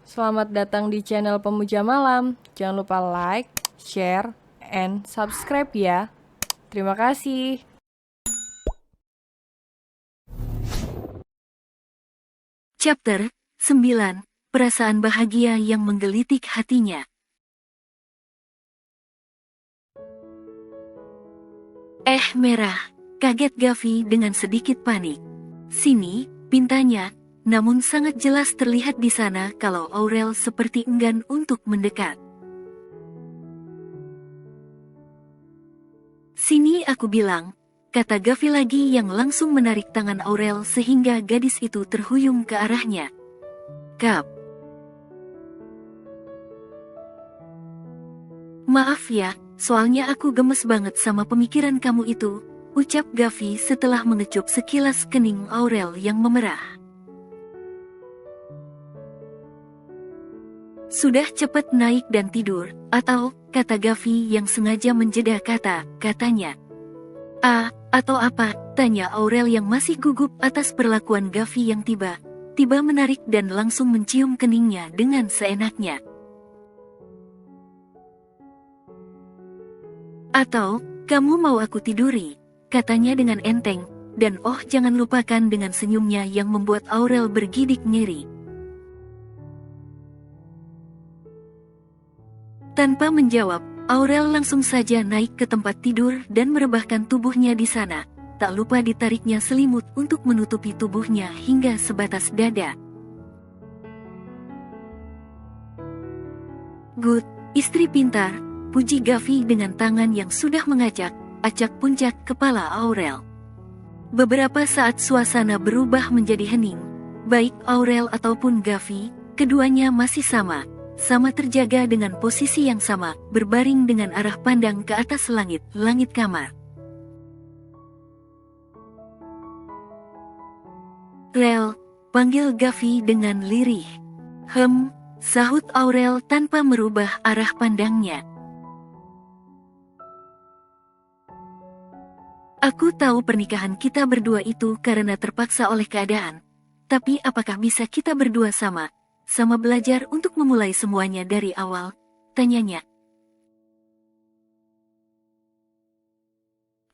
Selamat datang di channel Pemuja Malam. Jangan lupa like, share, and subscribe ya. Terima kasih. Chapter 9. Perasaan bahagia yang menggelitik hatinya. Merah, kaget Gavi dengan sedikit panik. Sini, pintanya, namun sangat jelas terlihat di sana kalau Aurel seperti enggan untuk mendekat. Sini aku bilang, kata Gavi lagi yang langsung menarik tangan Aurel sehingga gadis itu terhuyung ke arahnya. Kap. Maaf ya, soalnya aku gemes banget sama pemikiran kamu itu, ucap Gavi setelah mengecup sekilas kening Aurel yang memerah. Sudah cepat naik dan tidur, atau, kata Gavi yang sengaja menjeda katanya. Atau apa, tanya Aurel yang masih gugup atas perlakuan Gavi yang tiba menarik dan langsung mencium keningnya dengan seenaknya. Atau, kamu mau aku tiduri, katanya dengan enteng, dan jangan lupakan dengan senyumnya yang membuat Aurel bergidik ngeri. Tanpa menjawab, Aurel langsung saja naik ke tempat tidur dan merebahkan tubuhnya di sana, tak lupa ditariknya selimut untuk menutupi tubuhnya hingga sebatas dada. Good, istri pintar, puji Gavi dengan tangan yang sudah acak puncak kepala Aurel. Beberapa saat suasana berubah menjadi hening. Baik Aurel ataupun Gavi, keduanya masih sama terjaga dengan posisi yang sama, berbaring dengan arah pandang ke atas langit kamar. Rel, panggil Gavi dengan lirih. Sahut Aurel tanpa merubah arah pandangnya. Aku tahu pernikahan kita berdua itu karena terpaksa oleh keadaan. Tapi apakah bisa kita berdua sama belajar untuk memulai semuanya dari awal? Tanyanya.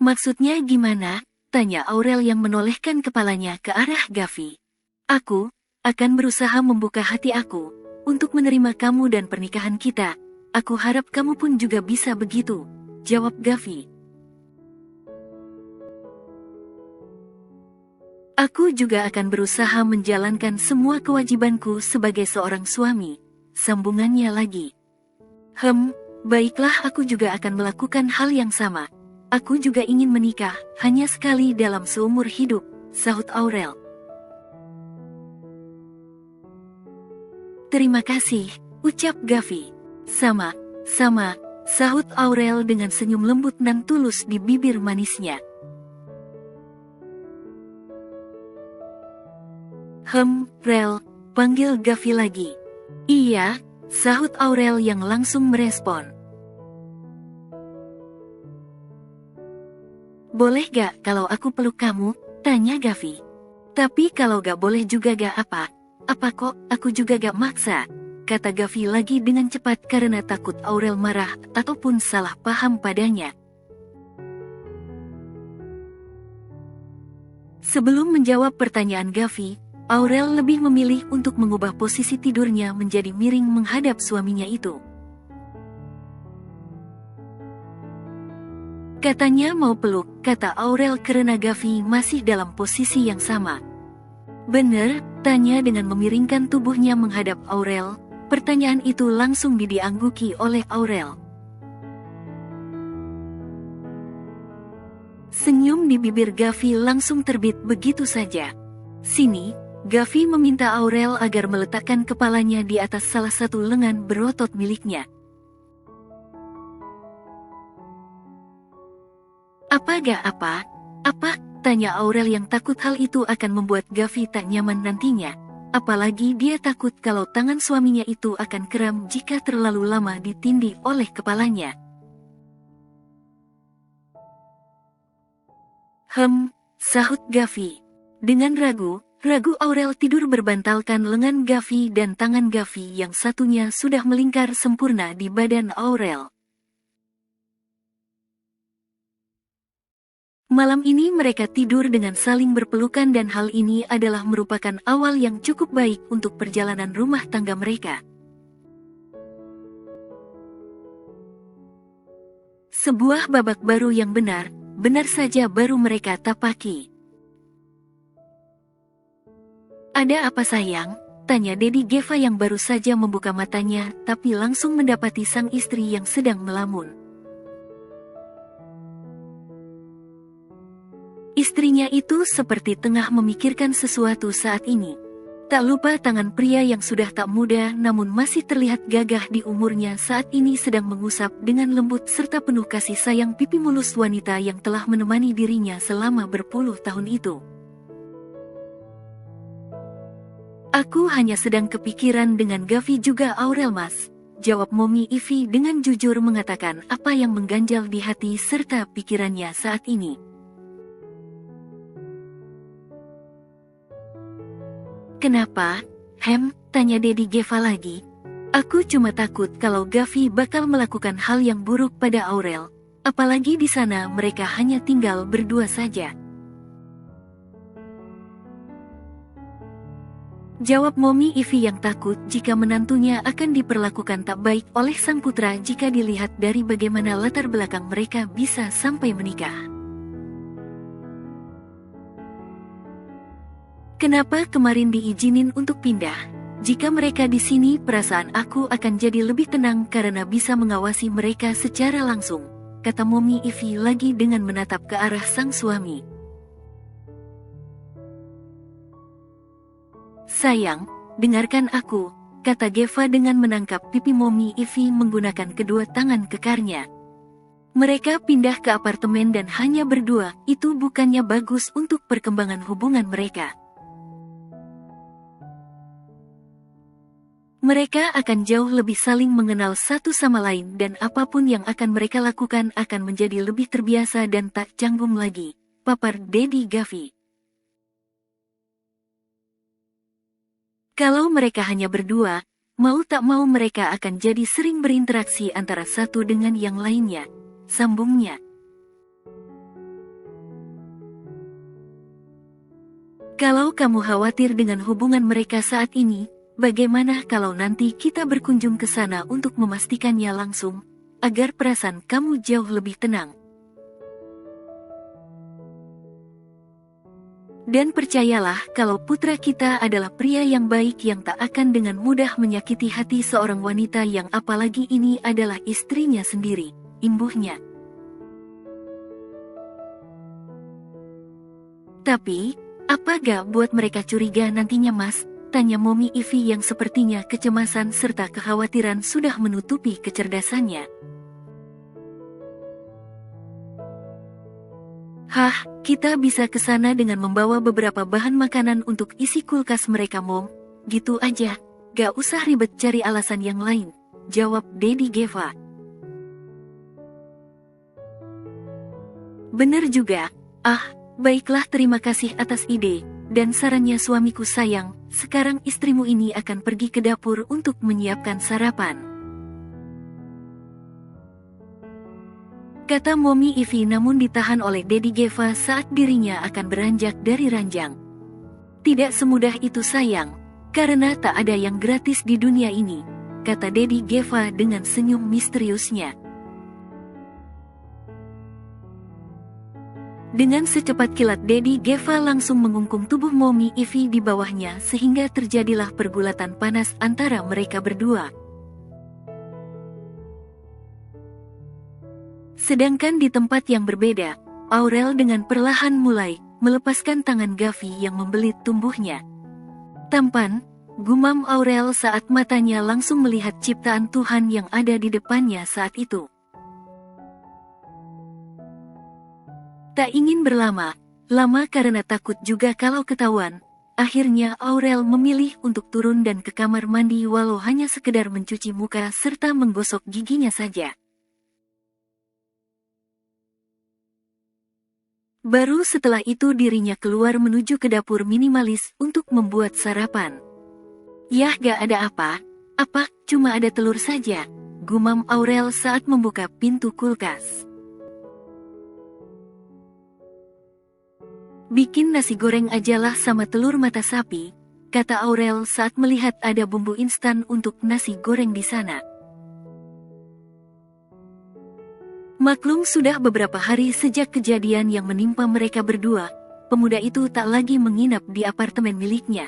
Maksudnya gimana? Tanya Aurel yang menolehkan kepalanya ke arah Gavi. Aku akan berusaha membuka hati aku untuk menerima kamu dan pernikahan kita. Aku harap kamu pun juga bisa begitu, jawab Gavi. Aku juga akan berusaha menjalankan semua kewajibanku sebagai seorang suami, sambungannya lagi. Baiklah, aku juga akan melakukan hal yang sama. Aku juga ingin menikah, hanya sekali dalam seumur hidup, sahut Aurel. Terima kasih, ucap Gavi. Sama, sahut Aurel dengan senyum lembut dan tulus di bibir manisnya. Rel, panggil Gavi lagi. Iya, sahut Aurel yang langsung merespon. Boleh gak kalau aku peluk kamu? Tanya Gavi. Tapi kalau gak boleh juga gak apa kok, aku juga gak maksa, kata Gavi lagi dengan cepat karena takut Aurel marah ataupun salah paham padanya. Sebelum menjawab pertanyaan Gavi, Aurel lebih memilih untuk mengubah posisi tidurnya menjadi miring menghadap suaminya itu. Katanya mau peluk, kata Aurel karena Gavi masih dalam posisi yang sama. Bener, tanya dengan memiringkan tubuhnya menghadap Aurel. Pertanyaan itu langsung diangguki oleh Aurel. Senyum di bibir Gavi langsung terbit begitu saja. Sini, Gavi meminta Aurel agar meletakkan kepalanya di atas salah satu lengan berotot miliknya. Apa? Tanya Aurel yang takut hal itu akan membuat Gavi tak nyaman nantinya. Apalagi dia takut kalau tangan suaminya itu akan kram jika terlalu lama ditindih oleh kepalanya. Sahut Gavi. Dengan ragu, Ragu Aurel tidur berbantalkan lengan Gavi dan tangan Gavi yang satunya sudah melingkar sempurna di badan Aurel. Malam ini mereka tidur dengan saling berpelukan dan hal ini adalah merupakan awal yang cukup baik untuk perjalanan rumah tangga mereka. Sebuah babak baru yang benar saja baru mereka tapaki. "Ada apa sayang?" tanya Dedi Geva yang baru saja membuka matanya tapi langsung mendapati sang istri yang sedang melamun. Istrinya itu seperti tengah memikirkan sesuatu saat ini. Tak lupa tangan pria yang sudah tak muda namun masih terlihat gagah di umurnya saat ini sedang mengusap dengan lembut serta penuh kasih sayang pipi mulus wanita yang telah menemani dirinya selama berpuluh tahun itu. "Aku hanya sedang kepikiran dengan Gavi juga Aurel mas," jawab Momi Ivy dengan jujur mengatakan apa yang mengganjal di hati serta pikirannya saat ini. "Kenapa, Hem?" tanya Dedi Geva lagi. "Aku cuma takut kalau Gavi bakal melakukan hal yang buruk pada Aurel. Apalagi di sana mereka hanya tinggal berdua saja." Jawab Momi Ivy yang takut jika menantunya akan diperlakukan tak baik oleh sang putra jika dilihat dari bagaimana latar belakang mereka bisa sampai menikah. "Kenapa kemarin diizinin untuk pindah? Jika mereka di sini, perasaan aku akan jadi lebih tenang karena bisa mengawasi mereka secara langsung," kata Momi Ivy lagi dengan menatap ke arah sang suami. "Sayang, dengarkan aku," kata Geva dengan menangkap pipi Momi Ivy menggunakan kedua tangan kekarnya. "Mereka pindah ke apartemen dan hanya berdua, itu bukannya bagus untuk perkembangan hubungan mereka. Mereka akan jauh lebih saling mengenal satu sama lain dan apapun yang akan mereka lakukan akan menjadi lebih terbiasa dan tak canggung lagi," papar Dedi Gavi. "Kalau mereka hanya berdua, mau tak mau mereka akan jadi sering berinteraksi antara satu dengan yang lainnya," sambungnya. "Kalau kamu khawatir dengan hubungan mereka saat ini, bagaimana kalau nanti kita berkunjung ke sana untuk memastikannya langsung, agar perasaan kamu jauh lebih tenang. Dan percayalah kalau putra kita adalah pria yang baik yang tak akan dengan mudah menyakiti hati seorang wanita yang apalagi ini adalah istrinya sendiri," imbuhnya. "Tapi, apa gak buat mereka curiga nantinya mas?" tanya Momi Ivy yang sepertinya kecemasan serta kekhawatiran sudah menutupi kecerdasannya. "Hah, kita bisa ke sana dengan membawa beberapa bahan makanan untuk isi kulkas mereka Mom. Gitu aja, gak usah ribet cari alasan yang lain," jawab Dedi Geva. "Bener juga. Baiklah, terima kasih atas ide dan sarannya suamiku sayang. Sekarang istrimu ini akan pergi ke dapur untuk menyiapkan sarapan," kata Momi Ivy namun ditahan oleh Dedi Geva saat dirinya akan beranjak dari ranjang. "Tidak semudah itu sayang, karena tak ada yang gratis di dunia ini," kata Dedi Geva dengan senyum misteriusnya. Dengan secepat kilat Dedi Geva langsung mengungkung tubuh Momi Ivy di bawahnya sehingga terjadilah pergulatan panas antara mereka berdua. Sedangkan di tempat yang berbeda, Aurel dengan perlahan mulai melepaskan tangan Gavi yang membelit tubuhnya. "Tampan," gumam Aurel saat matanya langsung melihat ciptaan Tuhan yang ada di depannya saat itu. Tak ingin berlama-lama karena takut juga kalau ketahuan, akhirnya Aurel memilih untuk turun dan ke kamar mandi walau hanya sekedar mencuci muka serta menggosok giginya saja. Baru setelah itu dirinya keluar menuju ke dapur minimalis untuk membuat sarapan. Yah, gak ada apa, cuma ada telur saja, gumam Aurel saat membuka pintu kulkas. Bikin nasi goreng ajalah sama telur mata sapi, kata Aurel saat melihat ada bumbu instan untuk nasi goreng di sana. Maklum sudah beberapa hari sejak kejadian yang menimpa mereka berdua, pemuda itu tak lagi menginap di apartemen miliknya.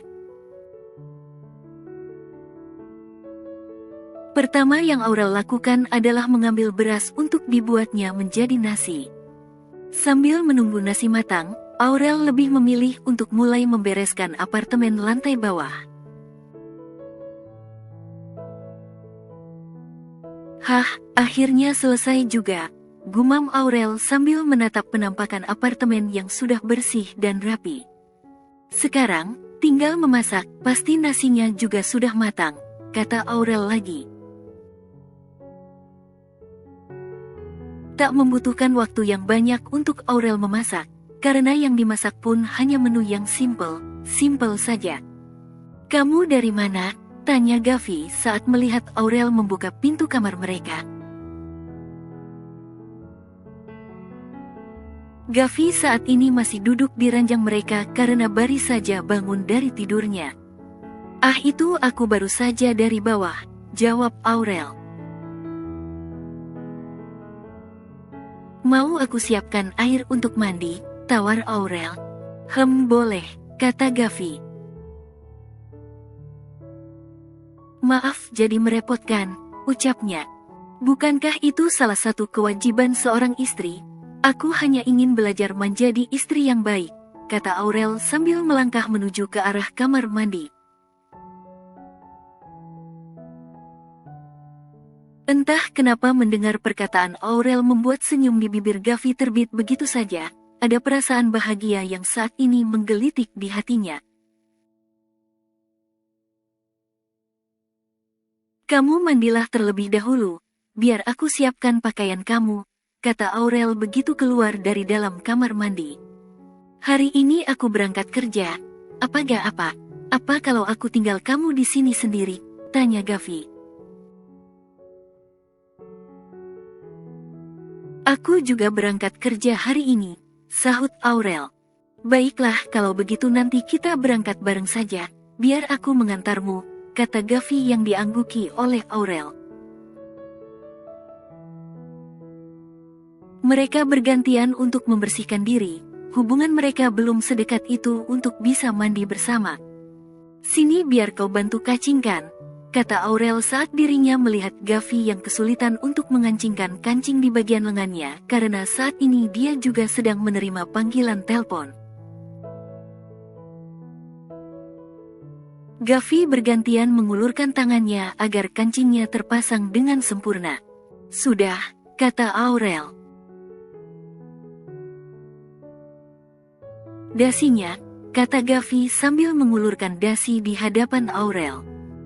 Pertama yang Aurel lakukan adalah mengambil beras untuk dibuatnya menjadi nasi. Sambil menunggu nasi matang, Aurel lebih memilih untuk mulai membereskan apartemen lantai bawah. Hah, akhirnya selesai juga, gumam Aurel sambil menatap penampakan apartemen yang sudah bersih dan rapi. Sekarang, tinggal memasak, pasti nasinya juga sudah matang, kata Aurel lagi. Tak membutuhkan waktu yang banyak untuk Aurel memasak, karena yang dimasak pun hanya menu yang simple saja. Kamu dari mana? Tanya Gavi saat melihat Aurel membuka pintu kamar mereka. Gavi saat ini masih duduk di ranjang mereka karena baru saja bangun dari tidurnya. Ah, itu aku baru saja dari bawah, jawab Aurel. Mau aku siapkan air untuk mandi? Tawar Aurel. Boleh, kata Gavi. Maaf jadi merepotkan, ucapnya. Bukankah itu salah satu kewajiban seorang istri? Aku hanya ingin belajar menjadi istri yang baik, kata Aurel sambil melangkah menuju ke arah kamar mandi. Entah kenapa mendengar perkataan Aurel membuat senyum di bibir Gavi terbit begitu saja. Ada perasaan bahagia yang saat ini menggelitik di hatinya. Kamu mandilah terlebih dahulu, biar aku siapkan pakaian kamu, kata Aurel begitu keluar dari dalam kamar mandi. Hari ini aku berangkat kerja, gak apa kalau aku tinggal kamu di sini sendiri, tanya Gavi. Aku juga berangkat kerja hari ini, sahut Aurel. Baiklah kalau begitu nanti kita berangkat bareng saja, biar aku mengantarmu, kata Gavi yang diangguki oleh Aurel. Mereka bergantian untuk membersihkan diri, hubungan mereka belum sedekat itu untuk bisa mandi bersama. Sini biar kau bantu kacingkan, kata Aurel saat dirinya melihat Gavi yang kesulitan untuk mengancingkan kancing di bagian lengannya karena saat ini dia juga sedang menerima panggilan telepon. Gavi bergantian mengulurkan tangannya agar kancingnya terpasang dengan sempurna. Sudah, kata Aurel. Dasinya, kata Gavi sambil mengulurkan dasi di hadapan Aurel.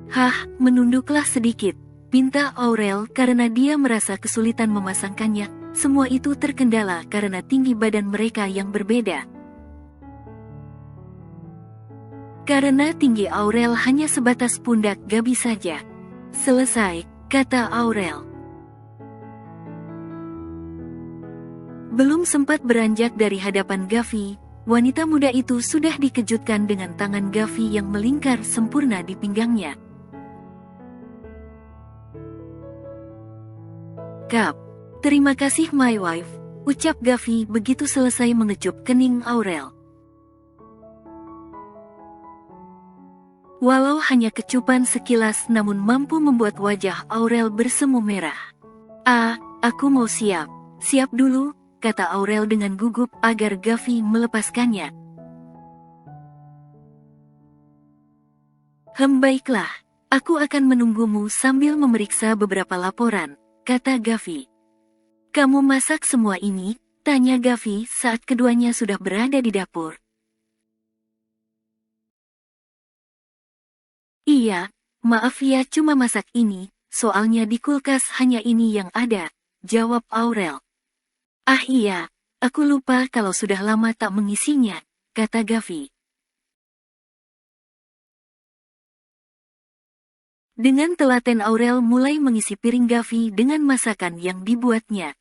Hah, menunduklah sedikit, pinta Aurel karena dia merasa kesulitan memasangkannya. Semua itu terkendala karena tinggi badan mereka yang berbeda. Karena tinggi Aurel hanya sebatas pundak Gavi saja. Selesai, kata Aurel. Belum sempat beranjak dari hadapan Gavi, wanita muda itu sudah dikejutkan dengan tangan Gavi yang melingkar sempurna di pinggangnya. Kap, terima kasih my wife, ucap Gavi begitu selesai mengecup kening Aurel. Walau hanya kecupan sekilas namun mampu membuat wajah Aurel bersemu merah. Aku mau siap dulu, kata Aurel dengan gugup agar Gavi melepaskannya. Baiklah, aku akan menunggumu sambil memeriksa beberapa laporan, kata Gavi. Kamu masak semua ini? Tanya Gavi saat keduanya sudah berada di dapur. Iya, maaf ya cuma masak ini, soalnya di kulkas hanya ini yang ada, jawab Aurel. Ah iya, Aku lupa kalau sudah lama tak mengisinya, kata Gavi. Dengan telaten Aurel mulai mengisi piring Gavi dengan masakan yang dibuatnya.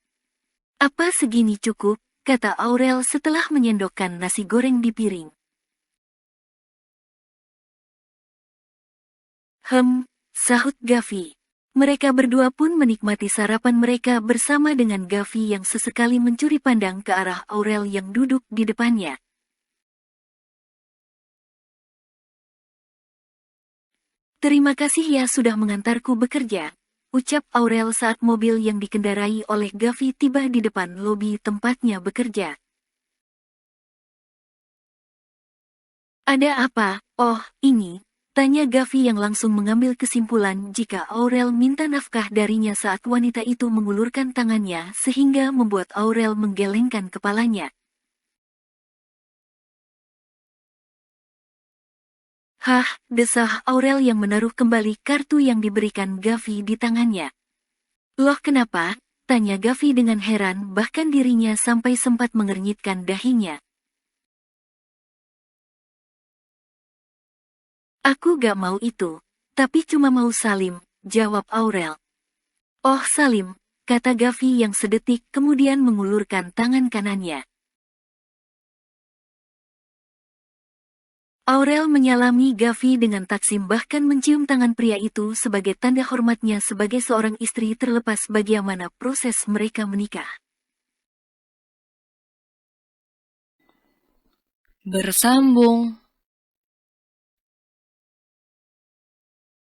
Apa segini cukup, kata Aurel setelah menyendokkan nasi goreng di piring. Sahut Gavi. Mereka berdua pun menikmati sarapan mereka bersama dengan Gavi yang sesekali mencuri pandang ke arah Aurel yang duduk di depannya. Terima kasih ya sudah mengantarku bekerja, ucap Aurel saat mobil yang dikendarai oleh Gavi tiba di depan lobi tempatnya bekerja. Ada apa? Oh, ini, tanya Gavi yang langsung mengambil kesimpulan jika Aurel minta nafkah darinya saat wanita itu mengulurkan tangannya sehingga membuat Aurel menggelengkan kepalanya. Hah, desah Aurel yang menaruh kembali kartu yang diberikan Gavi di tangannya. Loh kenapa? Tanya Gavi dengan heran bahkan dirinya sampai sempat mengernyitkan dahinya. Aku gak mau itu, tapi cuma mau Salim, jawab Aurel. Oh Salim, kata Gavi yang sedetik kemudian mengulurkan tangan kanannya. Aurel menyalami Gavi dengan taksim bahkan mencium tangan pria itu sebagai tanda hormatnya sebagai seorang istri terlepas bagaimana proses mereka menikah. Bersambung.